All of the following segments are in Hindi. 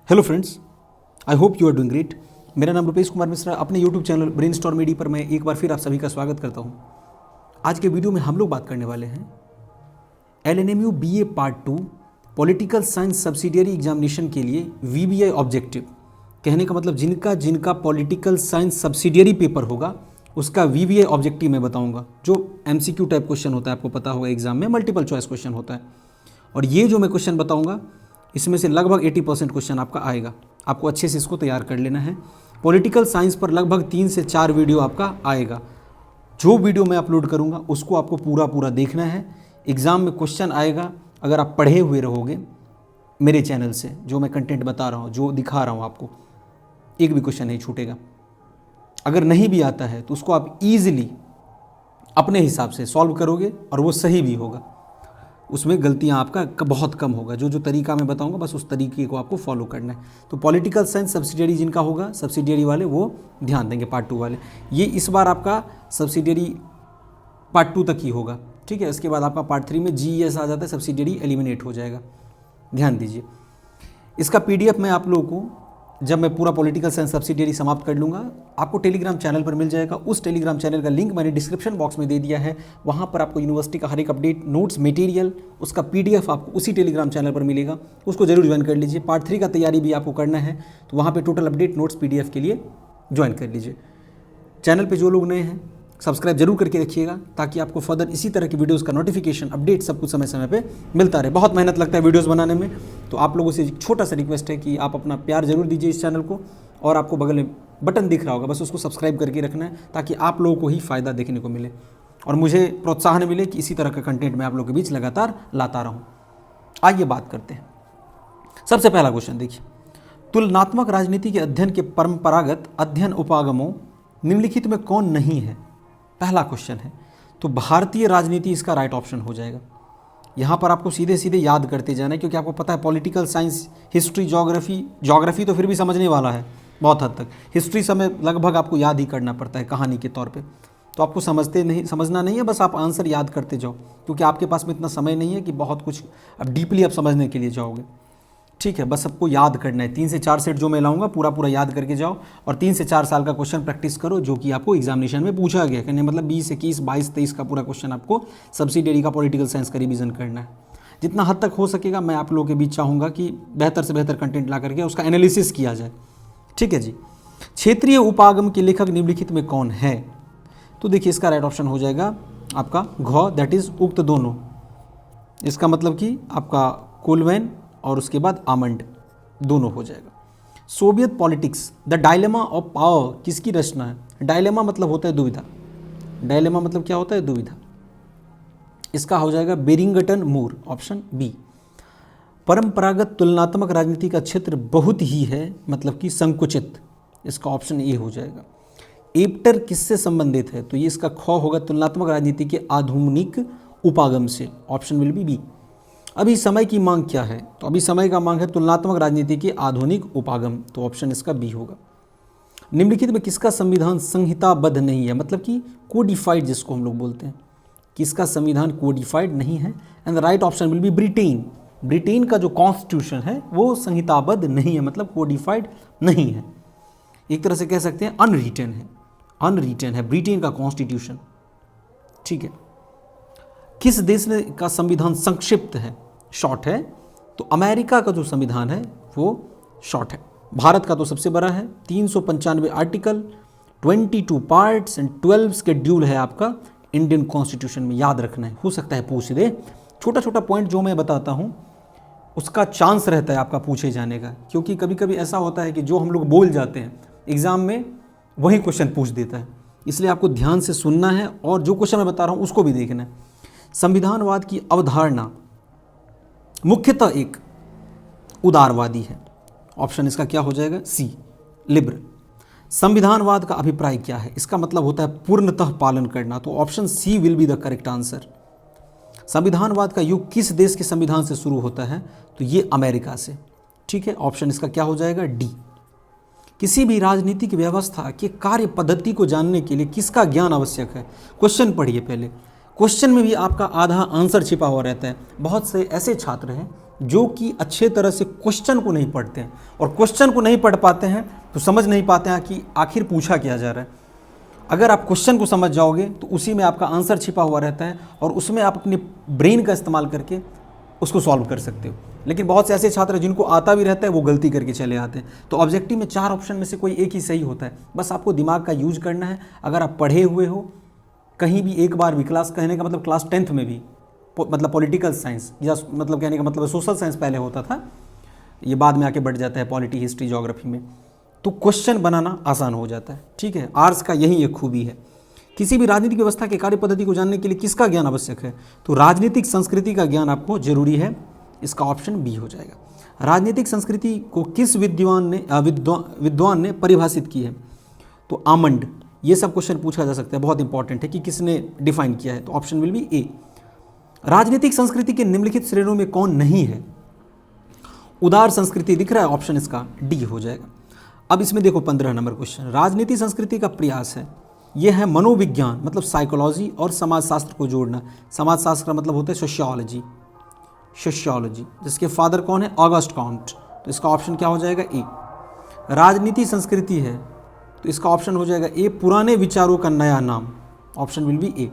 Hello friends, I hope you are doing great. मेरा नाम रुपेश कुमार मिश्रा, अपने यूट्यूब चैनल ब्रेनस्टॉर्म मीडिया पर मैं एक बार फिर आप सभी का स्वागत करता हूं। आज के वीडियो में हम लोग बात करने वाले हैं LNMU BA part 2 political science subsidiary examination के लिए VBI ऑब्जेक्टिव। कहने का मतलब जिनका पॉलिटिकल साइंस सब्सिडियरी पेपर होगा उसका VBI ऑब्जेक्टिव मैं बताऊँगा, जो MCQ टाइप क्वेश्चन होता है। आपको पता होगा एग्जाम में मल्टीपल चॉइस क्वेश्चन होता है, और ये जो मैं क्वेश्चन बताऊँगा इसमें से लगभग 80% क्वेश्चन आपका आएगा। आपको अच्छे से इसको तैयार कर लेना है। पॉलिटिकल साइंस पर लगभग 3 से 4 वीडियो आपका आएगा। जो वीडियो मैं अपलोड करूंगा उसको आपको पूरा देखना है। एग्ज़ाम में क्वेश्चन आएगा, अगर आप पढ़े हुए रहोगे मेरे चैनल से, जो मैं कंटेंट बता रहा हूँ, जो दिखा रहा हूँ आपको, एक भी क्वेश्चन नहीं छूटेगा। अगर नहीं भी आता है तो उसको आप ईजिली अपने हिसाब से सॉल्व करोगे और वो सही भी होगा, उसमें गलतियां आपका बहुत कम होगा। जो तरीका मैं बताऊंगा बस उस तरीके को आपको फॉलो करना है। तो पॉलिटिकल साइंस सब्सिडियरी जिनका होगा, सब्सिडियरी वाले वो ध्यान देंगे पार्ट 2 वाले। ये इस बार आपका सब्सिडियरी पार्ट 2 तक ही होगा, ठीक है। इसके बाद आपका पार्ट 3 में GES आ जाता है, सब्सिडियरी एलिमिनेट हो जाएगा। ध्यान दीजिए, इसका PDF मैं आप लोगों को जब मैं पूरा पॉलिटिकल साइंस सब्सिडियरी समाप्त कर लूँगा आपको टेलीग्राम चैनल पर मिल जाएगा। उस टेलीग्राम चैनल का लिंक मैंने डिस्क्रिप्शन बॉक्स में दे दिया है। वहाँ पर आपको यूनिवर्सिटी का हर एक अपडेट, नोट्स, मटेरियल, उसका PDF आपको उसी टेलीग्राम चैनल पर मिलेगा। उसको जरूर ज्वाइन कर लीजिए। पार्ट 3 का तैयारी भी आपको करना है तो वहाँ पर टोटल अपडेट, नोट्स, PDF के लिए ज्वाइन कर लीजिए। चैनल पर जो लोग नए हैं सब्सक्राइब जरूर करके रखिएगा, ताकि आपको फर्दर इसी तरह की वीडियोस का नोटिफिकेशन, अपडेट सब कुछ समय समय पे मिलता रहे। बहुत मेहनत लगता है वीडियोस बनाने में, तो आप लोगों से एक छोटा सा रिक्वेस्ट है कि आप अपना प्यार जरूर दीजिए इस चैनल को, और आपको बगल में बटन दिख रहा होगा, बस उसको सब्सक्राइब करके रखना है, ताकि आप लोगों को ही फ़ायदा देखने को मिले और मुझे प्रोत्साहन मिले कि इसी तरह का कंटेंट मैं आप लोगों के बीच लगातार लाता रहूँ। आइए बात करते हैं। सबसे पहला क्वेश्चन देखिए, तुलनात्मक राजनीति के अध्ययन के परंपरागत अध्ययन उपागमों निम्नलिखित में कौन नहीं है? पहला क्वेश्चन है, तो भारतीय राजनीति इसका राइट ऑप्शन हो जाएगा। यहाँ पर आपको सीधे सीधे याद करते जाना है, क्योंकि आपको पता है पॉलिटिकल साइंस, हिस्ट्री, ज्योग्राफी तो फिर भी समझने वाला है बहुत हद तक। हिस्ट्री समय लगभग आपको याद ही करना पड़ता है कहानी के तौर पे, तो आपको समझना नहीं है, बस आप आंसर याद करते जाओ, क्योंकि आपके पास में इतना समय नहीं है कि बहुत कुछ अब डीपली आप समझने के लिए जाओगे, ठीक है। बस सबको याद करना है। 3 से 4 सेट जो मैं लाऊंगा पूरा याद करके जाओ, और 3 से 4 साल का क्वेश्चन प्रैक्टिस करो, जो कि आपको एग्जामिनेशन में पूछा गया। कहने मतलब 20, 21, 22, 23 का पूरा क्वेश्चन आपको सब्सिडियरी का पॉलिटिकल साइंस का रिवीजन करना है। जितना हद तक हो सकेगा मैं आप लोगों के बीच चाहूँगा कि बेहतर से बेहतर कंटेंट ला करके उसका एनालिसिस किया जाए, ठीक है जी। क्षेत्रीय उपागम के लेखक निम्नलिखित में कौन है? तो देखिए, इसका राइट ऑप्शन हो जाएगा आपका घ, दैट इज उक्त दोनों। इसका मतलब कि आपका कोलवेन और उसके बाद आमंड दोनों हो जाएगा। Soviet politics the dilemma of power किसकी रचना है? डायलेमा मतलब होता है दुविधा। डायलेमा मतलब क्या होता है? दुविधा। इसका हो जाएगा बेरिंगटन मूर, ऑप्शन बी। परंपरागत तुलनात्मक राजनीति का क्षेत्र बहुत ही है, मतलब कि संकुचित। इसका ऑप्शन ए हो जाएगा। एप्टर किससे संबंधित है? तो ये इसका ख होगा, तुलनात्मक राजनीति के आधुनिक उपागम से, ऑप्शन विल बी बी। अभी समय की मांग क्या है? तो अभी समय का मांग है तुलनात्मक राजनीति के आधुनिक उपागम, तो ऑप्शन इसका बी होगा। निम्नलिखित में किसका संविधान संहिताबद्ध नहीं है? मतलब कि कोडिफाइड जिसको हम लोग बोलते हैं, किसका संविधान कोडिफाइड नहीं है? And the right option will be Britain. Britain का जो कॉन्स्टिट्यूशन है वो संहिताबद्ध नहीं है, मतलब कोडिफाइड नहीं है। एक तरह से कह सकते हैं अनरिटन है, अनरिटन है ब्रिटेन का कॉन्स्टिट्यूशन, ठीक है। किस देश ने का संविधान संक्षिप्त है, शॉर्ट है? तो अमेरिका का जो संविधान है वो शॉर्ट है। भारत का तो सबसे बड़ा है, 395 आर्टिकल, 22 पार्ट्स एंड 12 शेड्यूल है आपका इंडियन कॉन्स्टिट्यूशन में। याद रखना है, हो सकता है पूछ दे। छोटा छोटा पॉइंट जो मैं बताता हूँ उसका चांस रहता है आपका पूछे जाने का, क्योंकि कभी कभी ऐसा होता है कि जो हम लोग बोल जाते हैं एग्जाम में वही क्वेश्चन पूछ देता है। इसलिए आपको ध्यान से सुनना है और जो क्वेश्चन मैं बता रहा हूँ उसको भी देखना है। संविधानवाद की अवधारणा मुख्यतः एक उदारवादी है, ऑप्शन इसका क्या हो जाएगा? सी, लिबरल। संविधानवाद का अभिप्राय क्या है? इसका मतलब होता है पूर्णतः पालन करना, तो option C will be the correct answer. संविधानवाद का युग किस देश के संविधान से शुरू होता है? तो ये अमेरिका से, ठीक है। ऑप्शन इसका क्या हो जाएगा? डी। किसी भी राजनीतिक व्यवस्था के कार्य पद्धति को जानने के लिए किसका ज्ञान आवश्यक है? क्वेश्चन पढ़िए पहले। क्वेश्चन में भी आपका आधा आंसर छिपा हुआ रहता है। बहुत से ऐसे छात्र हैं जो कि अच्छे तरह से क्वेश्चन को नहीं पढ़ते हैं, और क्वेश्चन को नहीं पढ़ पाते हैं तो समझ नहीं पाते हैं कि आखिर पूछा क्या जा रहा है। अगर आप क्वेश्चन को समझ जाओगे तो उसी में आपका आंसर छिपा हुआ रहता है, और उसमें आप अपने ब्रेन का इस्तेमाल करके उसको सॉल्व कर सकते हो। लेकिन बहुत से ऐसे छात्र हैं जिनको आता भी रहता है, वो गलती करके चले आते हैं। तो ऑब्जेक्टिव में 4 ऑप्शन में से कोई एक ही सही होता है, बस आपको दिमाग का यूज करना है। अगर आप पढ़े हुए हो कहीं भी एक बार भी, क्लास कहने का मतलब क्लास 10th में भी, मतलब पॉलिटिकल साइंस या मतलब कहने का मतलब सोशल साइंस पहले होता था, ये बाद में आके बढ़ जाता है पॉलिटी, हिस्ट्री, ज्योग्राफी में, तो क्वेश्चन बनाना आसान हो जाता है। ठीक है, आर्ट्स का यही एक खूबी है। किसी भी राजनीतिक व्यवस्था के कार्य पद्धति को जानने के लिए किसका ज्ञान आवश्यक है? तो राजनीतिक संस्कृति का ज्ञान आपको जरूरी है। इसका ऑप्शन बी हो जाएगा। राजनीतिक संस्कृति को किस विद्वान ने परिभाषित की है? तो आमंड। ये सब क्वेश्चन पूछा जा सकता है, बहुत इंपॉर्टेंट है कि किसने डिफाइन किया है। तो ऑप्शन विल बी ए। राजनीतिक संस्कृति के निम्नलिखित श्रेणियों में कौन नहीं है? उदार संस्कृति दिख रहा है, ऑप्शन इसका डी हो जाएगा। अब इसमें देखो 15 नंबर क्वेश्चन, राजनीति संस्कृति का प्रयास है। यह है मनोविज्ञान मतलब साइकोलॉजी और समाजशास्त्र को जोड़ना। समाजशास्त्र का मतलब होता है सोशियोलॉजी, जिसके फादर कौन है? August can't. तो इसका ऑप्शन क्या हो जाएगा? ए। राजनीति संस्कृति है तो इसका ऑप्शन हो जाएगा ए, पुराने विचारों का नया नाम। ऑप्शन विल बी ए।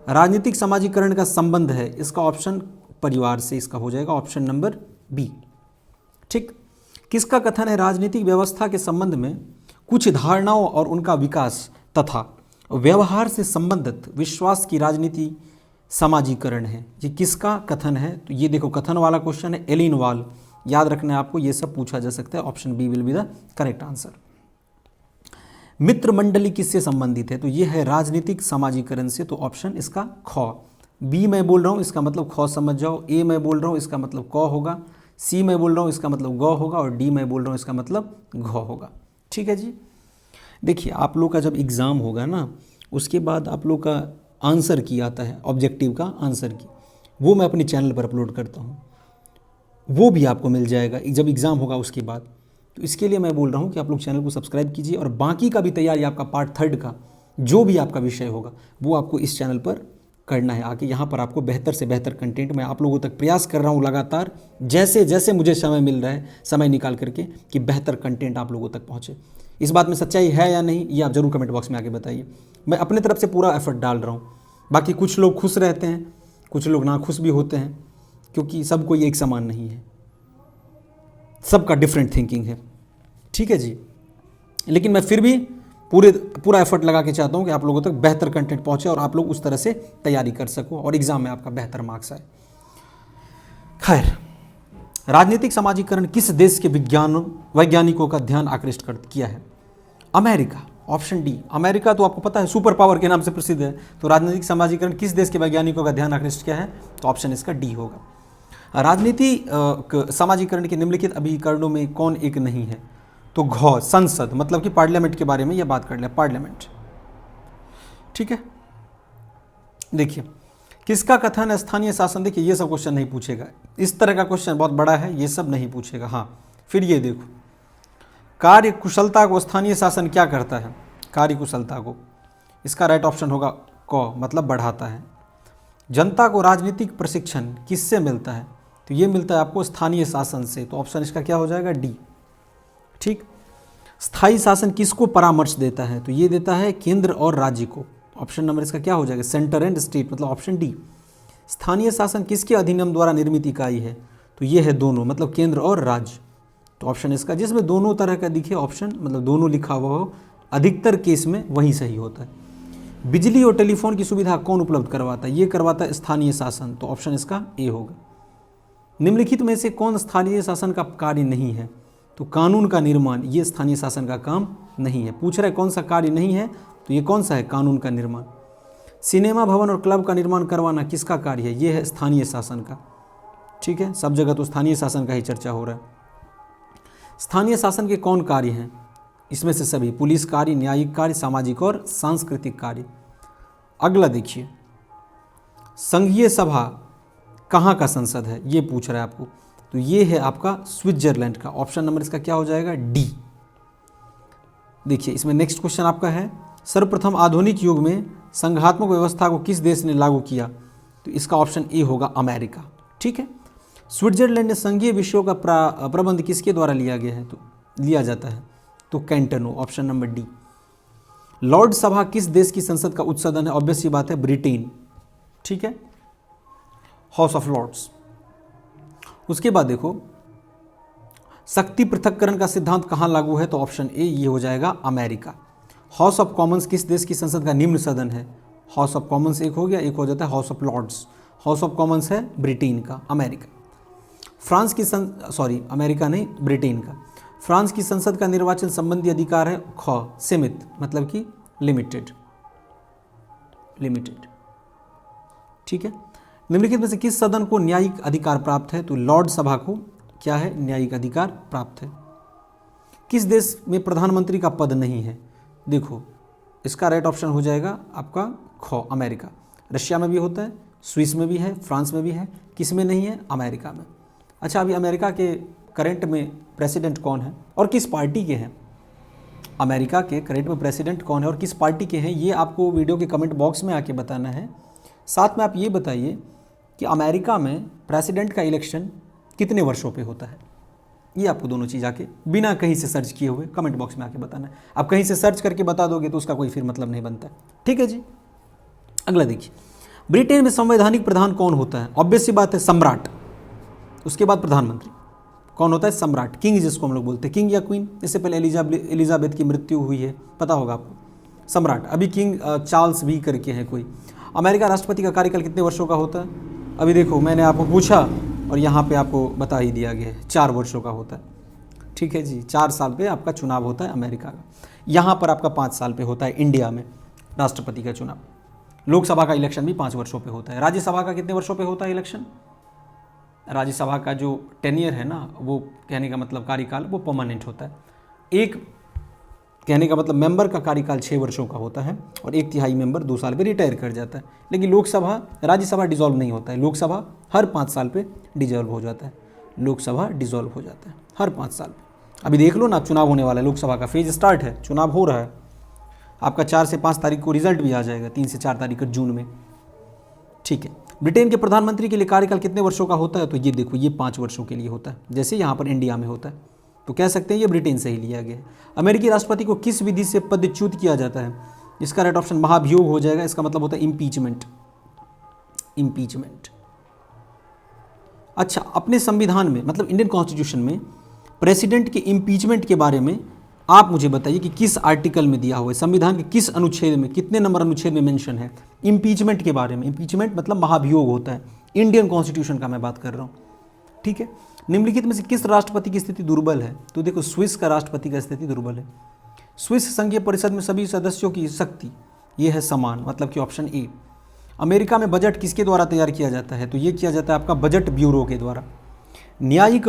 राजनीतिक समाजीकरण का संबंध है, इसका ऑप्शन परिवार से, इसका हो जाएगा ऑप्शन नंबर बी। ठीक। किसका कथन है? राजनीतिक व्यवस्था के संबंध में कुछ धारणाओं और उनका विकास तथा व्यवहार से संबंधित विश्वास की राजनीति समाजीकरण है। ये किसका कथन है? तो ये देखो कथन वाला क्वेश्चन है, एलिन वॉल। याद रखना है आपको, ये सब पूछा जा सकता है। Option B will be the correct answer. मित्र मंडली किससे संबंधित है? तो ये है राजनीतिक समाजीकरण से। तो ऑप्शन इसका ख। बी मैं बोल रहा हूँ, इसका मतलब ख समझ जाओ। ए मैं बोल रहा हूँ, इसका मतलब क होगा। सी मैं बोल रहा हूँ, इसका मतलब ग होगा। और डी मैं बोल रहा हूँ, इसका मतलब घ होगा। ठीक है जी। देखिए, आप लोग का जब एग्ज़ाम होगा ना, उसके बाद आप लोग का आंसर की आता है, ऑब्जेक्टिव का आंसर की, वो मैं अपने चैनल पर अपलोड करता हूँ। वो भी आपको मिल जाएगा जब एग्ज़ाम होगा उसके बाद। तो इसके लिए मैं बोल रहा हूँ कि आप लोग चैनल को सब्सक्राइब कीजिए, और बाकी का भी तैयारी आपका पार्ट 3 का जो भी आपका विषय होगा वो आपको इस चैनल पर करना है। आके यहाँ पर आपको बेहतर से बेहतर कंटेंट मैं आप लोगों तक प्रयास कर रहा हूँ लगातार, जैसे जैसे मुझे समय मिल रहा है, समय निकाल करके, कि बेहतर कंटेंट आप लोगों तक पहुँचे। इस बात में सच्चाई है या नहीं, ये आप ज़रूर कमेंट बॉक्स में आके बताइए। मैं अपने तरफ से पूरा एफर्ट डाल रहा हूँ। बाकी कुछ लोग खुश रहते हैं, कुछ लोग नाखुश भी होते हैं, क्योंकि सबको ये एक समान नहीं है, सबका डिफरेंट थिंकिंग है। ठीक है जी। लेकिन मैं फिर भी पूरा एफर्ट लगा के चाहता हूँ कि आप लोगों तक बेहतर कंटेंट पहुँचे और आप लोग उस तरह से तैयारी कर सको और एग्ज़ाम में आपका बेहतर मार्क्स आए। खैर, राजनीतिक समाजीकरण किस देश के वैज्ञानिकों का ध्यान आकृष्ट किया है? अमेरिका। Option D. अमेरिका तो आपको पता है सुपर पावर के नाम से प्रसिद्ध है। तो राजनीतिक समाजीकरण किस देश के वैज्ञानिकों का ध्यान आकृष्ट किया है? तो ऑप्शन इसका डी होगा। राजनीति समाजीकरण के निम्नलिखित अभिकरणों में कौन एक नहीं है? तो घ, संसद, मतलब कि पार्लियामेंट के बारे में यह बात कर ले, पार्लियामेंट। ठीक है। देखिए, किसका कथन है स्थानीय शासन? देखिए, ये सब क्वेश्चन नहीं पूछेगा, इस तरह का क्वेश्चन बहुत बड़ा है, ये सब नहीं पूछेगा। हाँ, फिर ये देखो, कार्य कुशलता को स्थानीय शासन क्या करता है? कार्य कुशलता को, इसका राइट ऑप्शन होगा क, मतलब बढ़ाता है। जनता को राजनीतिक प्रशिक्षण किससे मिलता है? तो ये मिलता है आपको स्थानीय शासन से। तो ऑप्शन इसका क्या हो जाएगा? डी। ठीक। स्थायी शासन किसको परामर्श देता है? तो ये देता है केंद्र और राज्य को। ऑप्शन नंबर इसका क्या हो जाएगा? सेंटर एंड स्टेट, मतलब ऑप्शन डी। स्थानीय शासन किसके अधिनियम द्वारा निर्मित इकाई है? तो ये है दोनों, मतलब केंद्र और राज्य। तो ऑप्शन इसका, जिसमें दोनों तरह का दिखे ऑप्शन, मतलब दोनों लिखा हुआ हो, अधिकतर केस में वही सही होता है। बिजली और टेलीफोन की सुविधा कौन उपलब्ध करवाता है? ये करवाता है स्थानीय शासन। तो ऑप्शन इसका ए होगा। निम्नलिखित में से कौन स्थानीय शासन का कार्य नहीं है? तो कानून का निर्माण, ये स्थानीय शासन का काम नहीं है। पूछ रहा है कौन सा कार्य नहीं है, तो ये कौन सा है? कानून का निर्माण। सिनेमा भवन और क्लब का निर्माण करवाना किसका कार्य है? ये है स्थानीय शासन का। ठीक है, सब जगह तो स्थानीय शासन का ही चर्चा हो रहा है। स्थानीय शासन के कौन कार्य हैं? इसमें से सभी, पुलिस कार्य, न्यायिक कार्य, सामाजिक और सांस्कृतिक कार्य। अगला देखिए, संघीय सभा कहाँ का संसद है? ये पूछ रहा है आपको। तो ये है आपका स्विट्जरलैंड का। ऑप्शन नंबर इसका क्या हो जाएगा? डी। देखिए, इसमें नेक्स्ट क्वेश्चन आपका है, सर्वप्रथम आधुनिक युग में संघात्मक व्यवस्था को किस देश ने लागू किया? तो इसका ऑप्शन ए होगा अमेरिका। ठीक है। स्विट्जरलैंड में संघीय विषयों का प्रबंध किसके द्वारा लिया गया है? तो लिया जाता है तो कैंटनो, ऑप्शन नंबर डी। लॉर्ड सभा किस देश की संसद का उच्च सदन है? ऑब्वियस सी बात है, ब्रिटेन। ठीक है, हाउस ऑफ लॉर्ड्स। उसके बाद देखो, शक्ति पृथक्करण का सिद्धांत कहाँ लागू है? तो ऑप्शन ए ये हो जाएगा अमेरिका। हाउस ऑफ कॉमन्स किस देश की संसद का निम्न सदन है? हाउस ऑफ कॉमन्स एक हो गया, एक हो जाता है House of Lords. House of Commons है ब्रिटेन का, अमेरिका। फ्रांस की अमेरिका नहीं, ब्रिटेन का। फ्रांस की संसद का निर्वाचन संबंधी अधिकार है ख, सीमित, मतलब कि लिमिटेड। ठीक है। निम्नलिखित में से किस सदन को न्यायिक अधिकार प्राप्त है? तो लॉर्ड सभा को क्या है? न्यायिक अधिकार प्राप्त है। किस देश में प्रधानमंत्री का पद नहीं है? देखो, इसका राइट ऑप्शन हो जाएगा आपका ख, अमेरिका। रशिया में भी होता है, स्विस में भी है, फ्रांस में भी है। किस में नहीं है? अमेरिका में। अच्छा, अभी अमेरिका के करंट में प्रेसिडेंट कौन है और किस पार्टी के हैं? अमेरिका के करंट में प्रेसिडेंट कौन है और किस पार्टी के हैं, ये आपको वीडियो के कमेंट बॉक्स में आके बताना है। साथ में आप ये बताइए कि अमेरिका में प्रेसिडेंट का इलेक्शन कितने वर्षों पे होता है? ये आपको दोनों चीज़ आके बिना कहीं से सर्च किए हुए कमेंट बॉक्स में आके बताना है। आप कहीं से सर्च करके बता दोगे तो उसका कोई फिर मतलब नहीं बनता। ठीक है जी। अगला देखिए, ब्रिटेन में संवैधानिक प्रधान कौन होता है? ऑब्वियस सी बात है, सम्राट। उसके बाद प्रधानमंत्री कौन होता है? सम्राट, किंग जिसको हम लोग बोलते हैं, किंग या क्वीन। इससे पहले एलिजाबेथ की मृत्यु हुई है, पता होगा आपको। सम्राट, अभी किंग चार्ल्स भी करके है कोई। अमेरिका राष्ट्रपति का कार्यकाल कितने वर्षों का होता है? अभी देखो, मैंने आपको पूछा और यहाँ पे आपको बता ही दिया गया है, 4 वर्षों का होता है। ठीक है जी, 4 साल पे आपका चुनाव होता है अमेरिका का। यहाँ पर आपका 5 साल पे होता है इंडिया में राष्ट्रपति का चुनाव। लोकसभा का इलेक्शन भी 5 वर्षों पे होता है। राज्यसभा का कितने वर्षों पे होता है इलेक्शन? राज्यसभा का जो टेनियर है ना, वो कहने का मतलब कार्यकाल, वो परमानेंट होता है। एक कहने का मतलब मेंबर का कार्यकाल 6 वर्षों का होता है और 1/3 मेंबर 2 साल पे रिटायर कर जाता है। लेकिन लोकसभा, राज्यसभा डिसॉल्व नहीं होता है। लोकसभा हर 5 साल पे डिसॉल्व हो जाता है। लोकसभा डिसॉल्व हो जाता है हर 5 साल पे। अभी देख लो ना, चुनाव होने वाला है, लोकसभा का फेज स्टार्ट है, चुनाव हो रहा है। आपका 4 से 5 तारीख को रिजल्ट भी आ जाएगा, 3 से 4 तारीख को जून में। ठीक है। ब्रिटेन के प्रधानमंत्री के लिए कार्यकाल कितने वर्षों का होता है? तो ये देखो, ये 5 वर्षों के लिए होता है, जैसे यहाँ पर इंडिया में होता है। तो कह सकते हैं ये ब्रिटेन से ही लिया गया है। अमेरिकी राष्ट्रपति को किस विधि से पदच्युत किया जाता है? इसका राइट ऑप्शन महाभियोग हो जाएगा। इसका मतलब होता है इम्पीचमेंट। अच्छा, अपने संविधान में, मतलब इंडियन कॉन्स्टिट्यूशन में, प्रेसिडेंट के इम्पीचमेंट के बारे में आप मुझे बताइए कि किस आर्टिकल में दिया हुआ है, संविधान के किस अनुच्छेद में, कितने नंबर अनुच्छेद में मेंशन है इम्पीचमेंट के बारे में? इम्पीचमेंट मतलब महाभियोग होता है, इंडियन कॉन्स्टिट्यूशन का मैं बात कर रहा हूँ। ठीक है। निम्नलिखित में से किस राष्ट्रपति की स्थिति दुर्बल है? तो देखो, स्विस का राष्ट्रपति का स्थिति दुर्बल है। स्विस संघीय परिषद में सभी सदस्यों की शक्ति ये है समान, मतलब कि ऑप्शन ए। अमेरिका में बजट किसके द्वारा तैयार किया जाता है? तो ये किया जाता है आपका बजट ब्यूरो के द्वारा। न्यायिक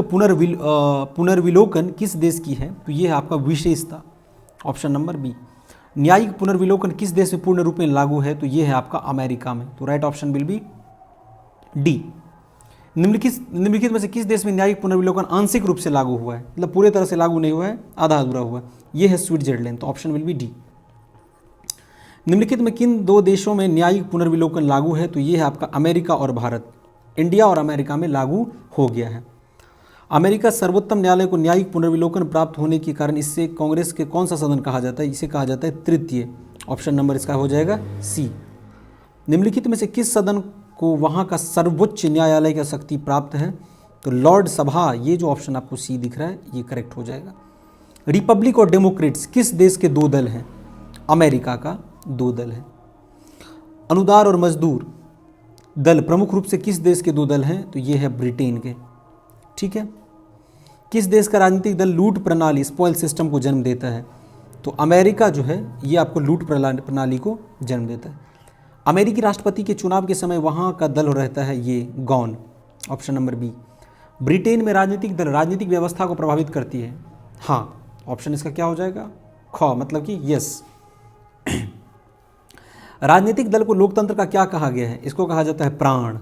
पुनर्विलोकन किस देश की है? तो ये है आपका विशेषता, ऑप्शन नंबर बी। न्यायिक पुनर्विलोकन किस देश में पूर्ण रूप में लागू है? तो ये है आपका अमेरिका में। तो right option will be D. निम्नलिखित में से किस देश में न्यायिक पुनर्विलोकन आंशिक रूप से लागू हुआ है? मतलब पूरे तरह से लागू नहीं हुआ है, आधा अधूरा हुआ है। ये है स्विट्जरलैंड। तो ऑप्शन विल बी डी। निम्नलिखित में किन 2 देशों में न्यायिक पुनर्विलोकन लागू है? तो ये है आपका अमेरिका और भारत। इंडिया और अमेरिका में लागू हो गया है। अमेरिका सर्वोच्च न्यायालय को न्यायिक पुनर्विलोकन प्राप्त होने के कारण इससे कांग्रेस के कौन सा सदन कहा जाता है? इसे कहा जाता है तृतीय। ऑप्शन नंबर इसका हो जाएगा सी। निम्नलिखित में से किस सदन को वहाँ का सर्वोच्च न्यायालय का शक्ति प्राप्त है? तो लॉर्ड सभा। ये जो ऑप्शन आपको सी दिख रहा है ये करेक्ट हो जाएगा। रिपब्लिक और डेमोक्रेट्स किस देश के 2 दल हैं? अमेरिका का 2 दल है। अनुदार और मजदूर दल प्रमुख रूप से किस देश के 2 दल हैं? तो ये है ब्रिटेन के। ठीक है। किस देश का राजनीतिक दल लूट प्रणाली, स्पॉइल सिस्टम को जन्म देता है? तो अमेरिका जो है ये आपको लूट प्रणाली को जन्म देता है। अमेरिकी राष्ट्रपति के चुनाव के समय वहाँ का दल रहता है ये गौन, ऑप्शन नंबर बी। ब्रिटेन में राजनीतिक दल राजनीतिक व्यवस्था को प्रभावित करती है? हाँ, ऑप्शन इसका क्या हो जाएगा? ख, मतलब कि यस। राजनीतिक दल को लोकतंत्र का क्या कहा गया है? इसको कहा जाता है प्राण।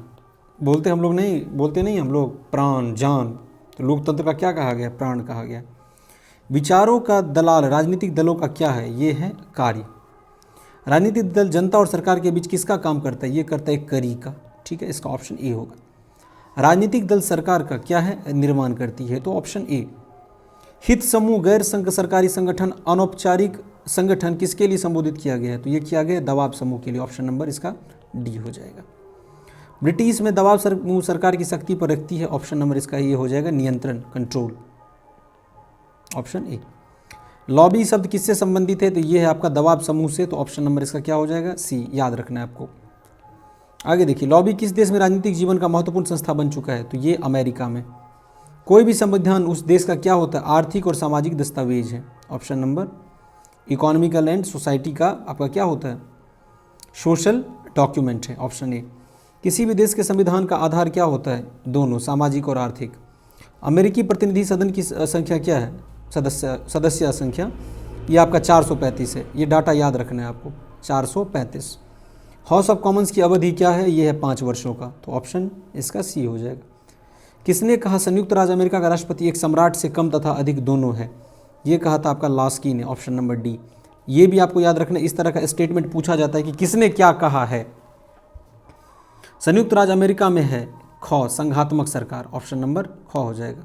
बोलते नहीं हम लोग प्राण जान। तो लोकतंत्र का क्या कहा गया? प्राण कहा गया। विचारों का दलाल राजनीतिक दलों का क्या है? ये है कार्य। राजनीतिक दल जनता और सरकार के बीच किसका काम करता है? ये करता है करी का। ठीक है, इसका ऑप्शन ए होगा। राजनीतिक दल सरकार का क्या है? निर्माण करती है, तो ऑप्शन ए। हित समूह, गैर संघ सरकारी संगठन, अनौपचारिक संगठन किसके लिए संबोधित किया गया है? तो ये किया गया दबाव समूह के लिए। ऑप्शन नंबर इसका डी हो जाएगा। ब्रिटिश में दबाव समूह सरकार की शक्ति पर रखती है। ऑप्शन नंबर इसका ये हो जाएगा नियंत्रण, कंट्रोल, ऑप्शन ए। लॉबी शब्द किससे संबंधित है? तो ये है आपका दबाव समूह से, तो ऑप्शन नंबर इसका क्या हो जाएगा? सी, याद रखना है आपको। आगे देखिए, लॉबी किस देश में राजनीतिक जीवन का महत्वपूर्ण संस्था बन चुका है? तो ये अमेरिका में। कोई भी संविधान उस देश का क्या होता है? आर्थिक और सामाजिक दस्तावेज है। Option number economical and society का आपका क्या होता है? सोशल डॉक्यूमेंट है, ऑप्शन ए। किसी भी देश के संविधान का आधार क्या होता है? दोनों, सामाजिक और आर्थिक। अमेरिकी प्रतिनिधि सदन की संख्या क्या है? सदस्य संख्या ये आपका 435 है। ये डाटा याद रखना है आपको, 435। हाउस ऑफ कॉमन्स की अवधि क्या है? ये है 5 वर्षों का, तो ऑप्शन इसका सी हो जाएगा। किसने कहा संयुक्त राज्य अमेरिका का राष्ट्रपति एक सम्राट से कम तथा अधिक दोनों है? ये कहा था आपका लास्की ने, ऑप्शन नंबर डी। ये भी आपको याद रखना, इस तरह का स्टेटमेंट पूछा जाता है कि किसने क्या कहा है। संयुक्त राज्य अमेरिका में है ख, संघात्मक सरकार, ऑप्शन नंबर ख हो जाएगा।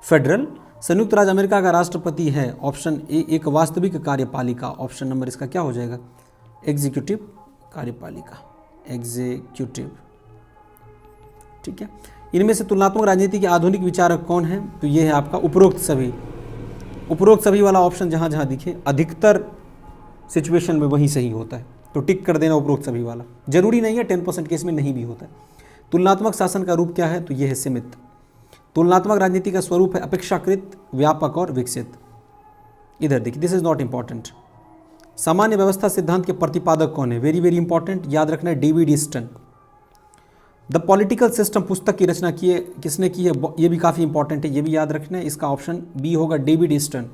फेडरल, संयुक्त राज्य अमेरिका का राष्ट्रपति है, ऑप्शन ए। एक वास्तविक कार्यपालिका, ऑप्शन नंबर इसका क्या हो जाएगा? एग्जीक्यूटिव कार्यपालिका, एग्जीक्यूटिव। ठीक है, इनमें से तुलनात्मक राजनीति के आधुनिक विचारक कौन है? तो ये है आपका उपरोक्त सभी। उपरोक्त सभी वाला ऑप्शन जहाँ जहाँ दिखे, अधिकतर सिचुएशन में वही सही होता है, तो टिक कर देना उपरोक्त सभी वाला। जरूरी नहीं है, 10% केस में नहीं भी होता है। तुलनात्मक शासन का रूप क्या है? तो ये है सीमित। तुलनात्मक राजनीति का स्वरूप है अपेक्षाकृत व्यापक और विकसित। इधर देखिए, दिस इज नॉट इंपॉर्टेंट। सामान्य व्यवस्था सिद्धांत के प्रतिपादक कौन है? वेरी वेरी इंपॉर्टेंट, याद रखना है, David Easton. The Political System पुस्तक की रचना किसने की है? ये भी काफ़ी इंपॉर्टेंट है, ये भी याद रखना है। इसका ऑप्शन बी होगा, डेविड ईस्टन।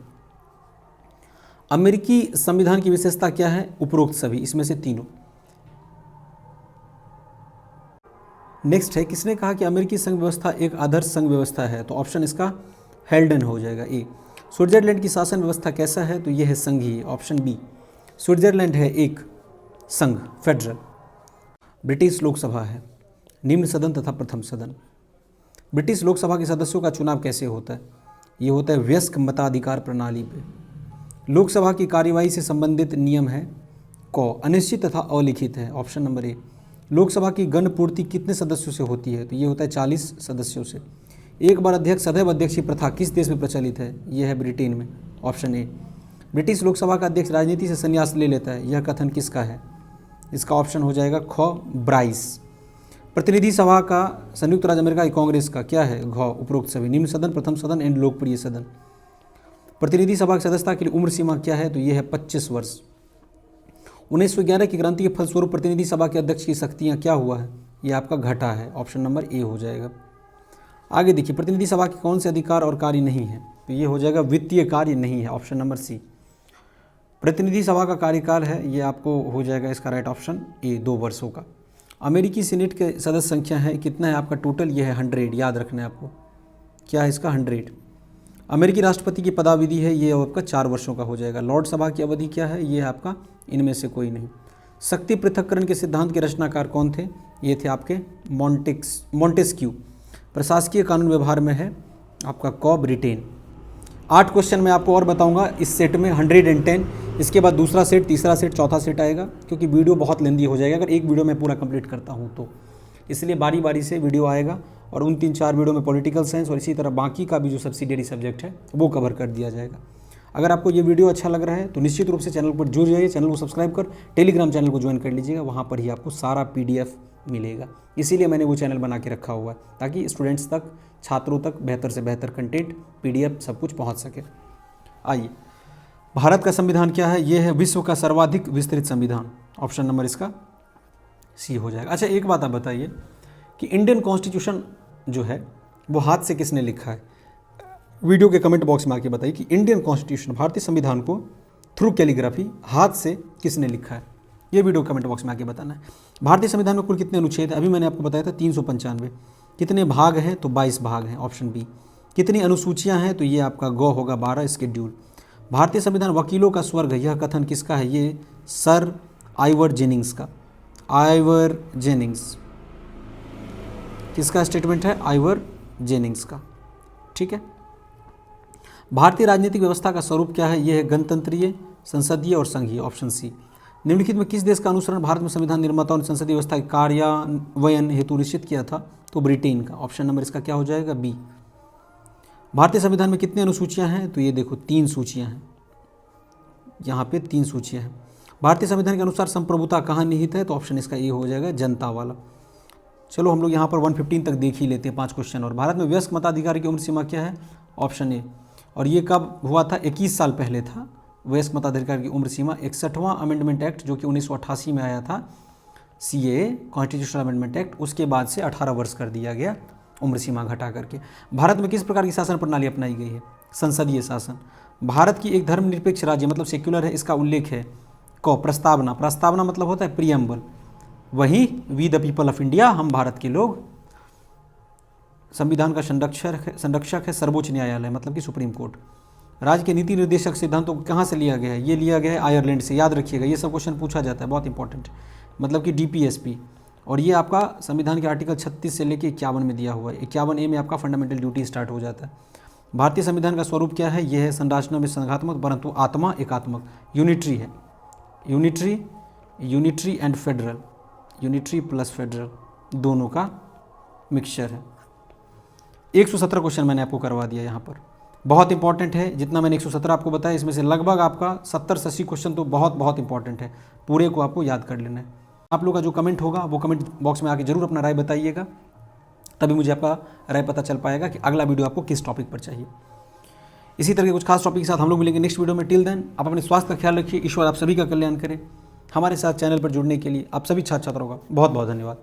अमेरिकी संविधान की विशेषता क्या है? उपरोक्त सभी, इसमें से तीनों। नेक्स्ट है, किसने कहा कि अमेरिकी संघ व्यवस्था एक आदर्श संघ व्यवस्था है? तो ऑप्शन इसका हेल्डन हो जाएगा, ए। स्विट्जरलैंड की शासन व्यवस्था कैसा है? तो यह है संघीय, ऑप्शन बी। स्विट्जरलैंड है एक संघ, फेडरल। ब्रिटिश लोकसभा है निम्न सदन तथा प्रथम सदन। ब्रिटिश लोकसभा के सदस्यों का चुनाव कैसे होता है? ये होता है वयस्क मताधिकार प्रणाली पे। लोकसभा की कार्यवाही से संबंधित नियम है क, अनिश्चित तथा अलिखित है, ऑप्शन नंबर ए। लोकसभा की गण पूर्ति कितने सदस्यों से होती है? तो ये होता है 40 सदस्यों से। एक बार अध्यक्ष सदैव अध्यक्ष की प्रथा किस देश में प्रचलित है? यह है ब्रिटेन में, ऑप्शन ए। ब्रिटिश लोकसभा का अध्यक्ष राजनीति से संन्यास ले लेता है, यह कथन किसका है? इसका ऑप्शन हो जाएगा ख, ब्राइस। प्रतिनिधि सभा का संयुक्त राज्य अमेरिका की कांग्रेस का क्या है? घ, उपरोक्त सभी। निम्न सदन, प्रथम सदन एंड लोकप्रिय सदन। प्रतिनिधि सभा की सदस्यता के लिए उम्र सीमा क्या है? तो यह है 25 वर्ष। 1911 की क्रांति के फलस्वरूप प्रतिनिधि सभा के अध्यक्ष की शक्तियाँ क्या हुआ है? यह आपका घटा है, ऑप्शन नंबर ए हो जाएगा। आगे देखिए, प्रतिनिधि सभा के कौन से अधिकार और कार्य नहीं है? तो ये हो जाएगा वित्तीय कार्य नहीं है, ऑप्शन नंबर सी। प्रतिनिधि सभा का कार्यकाल है, ये आपको हो जाएगा इसका राइट ऑप्शन ए, 2 वर्षों का। अमेरिकी सीनेट के सदस्य संख्या है कितना है आपका टोटल? ये है 100, याद रखना है आपको। क्या है इसका? 100। अमेरिकी राष्ट्रपति की पदावधि है, ये आपका 4 वर्षों का हो जाएगा। लॉर्ड सभा की अवधि क्या है? ये है आपका इनमें से कोई नहीं। शक्ति पृथक्करण के सिद्धांत के रचनाकार कौन थे? ये थे आपके मॉन्टेस्क्यू। प्रशासकीय कानून व्यवहार में है आपका क, ब्रिटेन। 8 क्वेश्चन मैं आपको और बताऊंगा इस सेट में, 110। इसके बाद दूसरा सेट, तीसरा सेट, चौथा सेट आएगा, क्योंकि वीडियो बहुत लेंदी हो जाएगा अगर एक वीडियो में पूरा कंप्लीट करता हूं तो। इसलिए बारी बारी से वीडियो आएगा और उन 3-4 वीडियो में पॉलिटिकल साइंस और इसी तरह बाकी का भी जो सब्सिडियरी सब्जेक्ट है वो कवर कर दिया जाएगा। अगर आपको ये वीडियो अच्छा लग रहा है तो निश्चित रूप से चैनल पर जुड़ जाइए, चैनल को सब्सक्राइब कर टेलीग्राम चैनल को ज्वाइन कर लीजिएगा, वहाँ पर ही आपको सारा PDF मिलेगा। इसीलिए मैंने वो चैनल बना के रखा हुआ है ताकि स्टूडेंट्स तक, छात्रों तक बेहतर से बेहतर कंटेंट, PDF सब कुछ पहुँच सके। आइए, भारत का संविधान क्या है? ये है विश्व का सर्वाधिक विस्तृत संविधान, ऑप्शन नंबर इसका सी हो जाएगा। अच्छा, एक बात आप बताइए कि इंडियन कॉन्स्टिट्यूशन जो है वो हाथ से किसने लिखा है? वीडियो के कमेंट बॉक्स में आके बताइए कि इंडियन कॉन्स्टिट्यूशन, भारतीय संविधान को थ्रू कैलीग्राफी हाथ से किसने लिखा है? ये वीडियो कमेंट बॉक्स में आके बताना है। भारतीय संविधान में कुल कितने अनुच्छेद हैं? अभी मैंने आपको बताया था 395। कितने भाग हैं? तो 22 भाग हैं, ऑप्शन बी। कितनी अनुसूचियां हैं? तो ये आपका ग होगा 12, स्केड्यूल। भारतीय संविधान वकीलों का स्वर्ग, यह कथन किसका है? ये सर आइवर जेनिंग्स का। आइवर जेनिंग्स किसका स्टेटमेंट है? आइवर जेनिंग्स का। ठीक है। भारतीय राजनीतिक व्यवस्था का स्वरूप क्या है? यह है गणतंत्रीय, संसदीय और संघीय। Option C. निम्नलिखित में किस देश का अनुसरण भारत में संविधान निर्माताओं ने संसदीय व्यवस्था के कार्यान्वयन हेतु निश्चित किया था? तो ब्रिटेन का। ऑप्शन नंबर इसका क्या हो जाएगा? बी। भारतीय संविधान में कितनी अनुसूचियां हैं? तो ये देखो 3 सूचियां हैं, यहाँ पे 3 सूचियां हैं। भारतीय संविधान के अनुसार संप्रभुता कहाँ निहित है? तो ऑप्शन इसका ये हो जाएगा जनता वाला। चलो हम लोग यहाँ पर 115 तक देख ही लेते हैं 5 क्वेश्चन। और भारत में वयस्क मताधिकार की उम्र सीमा क्या है? Option A. और ये कब हुआ था? 21 साल पहले था वयस्क मताधिकार की उम्र सीमा। 61वां अमेंडमेंट एक्ट जो कि 1988 में आया था, CAA कॉन्स्टिट्यूशनल अमेंडमेंट एक्ट, उसके बाद से 18 वर्ष कर दिया गया उम्र सीमा घटा करके। भारत में किस प्रकार की शासन प्रणाली अपनाई गई है? संसदीय शासन। भारत की एक धर्मनिरपेक्ष राज्य मतलब सेक्युलर है, इसका उल्लेख है को प्रस्तावना। प्रस्तावना मतलब होता है प्रियम्बल। वहीं we the people of India, हम भारत के लोग। संविधान का संरक्षक है सर्वोच्च न्यायालय मतलब कि सुप्रीम कोर्ट। राज्य के नीति निर्देशक सिद्धांतों को कहाँ से लिया गया है? ये लिया गया है आयरलैंड से। याद रखिएगा, ये सब क्वेश्चन पूछा जाता है, बहुत इंपॉर्टेंट, मतलब कि DPSP। और ये आपका संविधान के आर्टिकल 36 से लेकर 51 में दिया हुआ है। 51A में आपका फंडामेंटल ड्यूटी स्टार्ट हो जाता है। भारतीय संविधान का स्वरूप क्या है? यह है संरचना में संघात्मक परंतु आत्मा एकात्मक। यूनिटरी है, unitary and federal, unitary plus federal दोनों का मिक्सचर है। 117 क्वेश्चन मैंने आपको करवा दिया यहाँ पर, बहुत इंपॉर्टेंट है। जितना मैंने 117 आपको बताया, इसमें से लगभग आपका 70 से 80 क्वेश्चन तो बहुत इंपॉर्टेंट है, पूरे को आपको याद कर लेना है। आप लोग का जो कमेंट होगा वो कमेंट बॉक्स में आके जरूर अपना राय बताइएगा, तभी मुझे आपका राय पता चल पाएगा कि अगला वीडियो आपको किस टॉपिक पर चाहिए। इसी तरह के कुछ खास टॉपिक के साथ हम लोग मिलेंगे नेक्स्ट वीडियो में। टिल देन आप अपने स्वास्थ्य का ख्याल रखिए। ईश्वर आप सभी का कल्याण करें। हमारे साथ चैनल पर जुड़ने के लिए आप सभी छात्र छात्राओं का बहुत बहुत धन्यवाद।